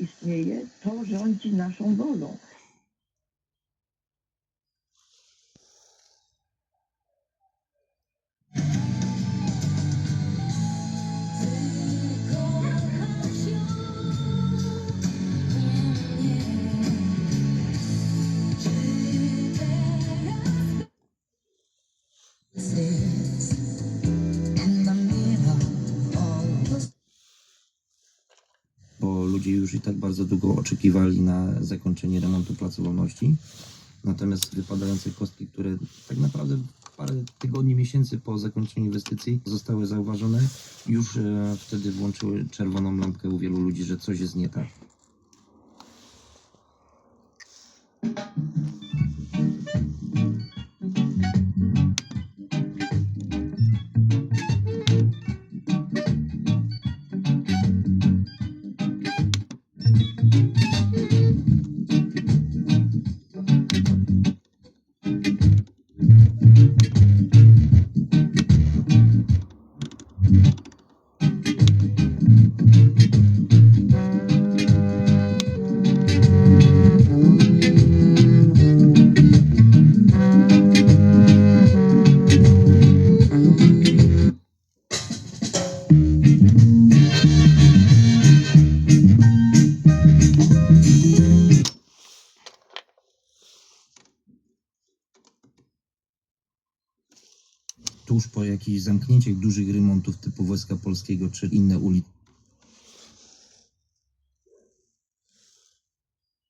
istnieje, to rządzi naszą wolą. Bo ludzie już i tak bardzo długo oczekiwali na zakończenie remontu Placu Wolności. Natomiast wypadające kostki, które tak naprawdę parę tygodni, miesięcy po zakończeniu inwestycji zostały zauważone, już wtedy włączyły czerwoną lampkę u wielu ludzi, że coś jest nie tak. Tuż po jakichś zamknięciach dużych remontów typu Wojska Polskiego czy inne ulice